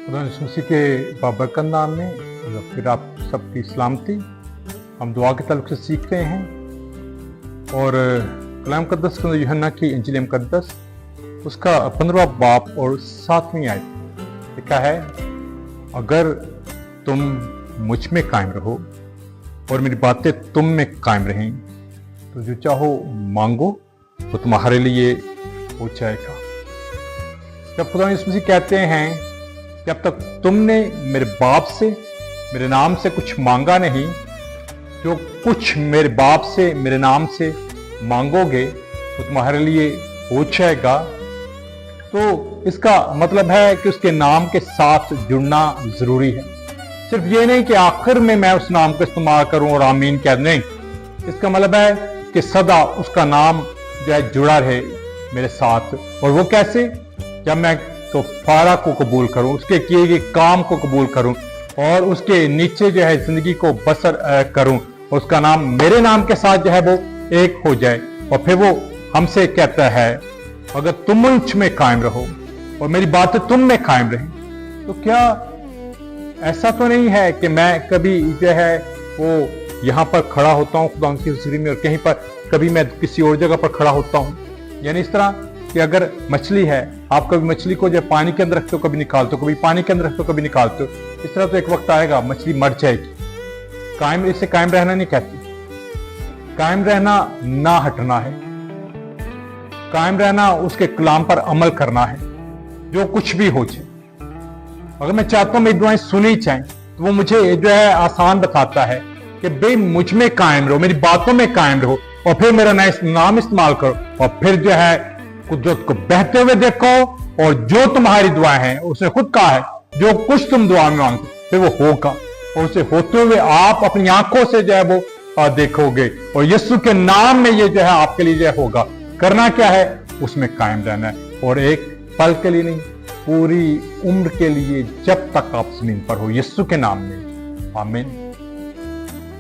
खुदा यीशु मसीह के बाबरकत नाम में फिर आप सबकी सलामती। हम दुआ के ताल्लुक से सीख रहे हैं और कलाम मुक़द्दस के यूहन्ना की इंजील मुक़द्दस उसका 15वां बाब और 7वीं आयत लिखा है, अगर तुम मुझ में कायम रहो और मेरी बातें तुम में कायम रहें तो जो चाहो मांगो वो तुम्हारे लिए हो जाएगा। जब खुदा यीशु मसीह कहते हैं जब तक तुमने मेरे बाप से मेरे नाम से कुछ मांगा नहीं, जो कुछ मेरे बाप से मेरे नाम से मांगोगे तो तुम्हारे लिए हो जाएगा। तो इसका मतलब है कि उसके नाम के साथ जुड़ना जरूरी है। सिर्फ ये नहीं कि आखिर में मैं उस नाम को इस्तेमाल करूं और आमीन कह नहीं, इसका मतलब है कि सदा उसका नाम जो है जुड़ा रहे मेरे साथ। और वो कैसे? जब मैं तो फारा को कबूल करूं, उसके किए गए काम को कबूल करूं और उसके नीचे जो है जिंदगी को बसर करूं और उसका नाम मेरे नाम के साथ जो है वो एक हो जाए। और फिर वो हमसे कहता है, अगर तुम मुझ में कायम रहो और मेरी बातें तुम में कायम रहें। तो क्या ऐसा तो नहीं है कि मैं कभी जो है वो यहाँ पर खड़ा होता हूँ खुदा की हुजूरी में और कहीं पर कभी मैं किसी और जगह पर खड़ा होता हूँ। यानी इस तरह कि अगर मछली है, आप कभी मछली को जो पानी के अंदर रखते हो कभी निकालते हो, कभी पानी के अंदर रखते हो कभी निकालते हो, इस तरह तो एक वक्त आएगा मछली मर जाएगी। कायम, इसे कायम रहना नहीं कहती। कायम रहना ना हटना है, कायम रहना उसके कलाम पर अमल करना है, जो कुछ भी हो जाए। अगर मैं चाहता हूं मेरी दुआएं सुनी जाएं तो वो मुझे जो है आसान बताता है कि भाई मुझ में कायम रहो, मेरी बातों में कायम रहो और फिर मेरा नाम इस्तेमाल करो और फिर जो है कुदरत को बहते हुए देखो। और जो तुम्हारी दुआ है, उसने खुद कहा है, जो कुछ तुम दुआ में मांगते फिर वो होगा और उसे होते हुए आप अपनी आंखों से जो है वो देखोगे। और यीशु के नाम में ये जो है आपके लिए जो होगा। करना क्या है? उसमें कायम रहना है और एक पल के लिए नहीं, पूरी उम्र के लिए, जब तक आप जमीन पर हो, यीशु के नाम में। आमीन।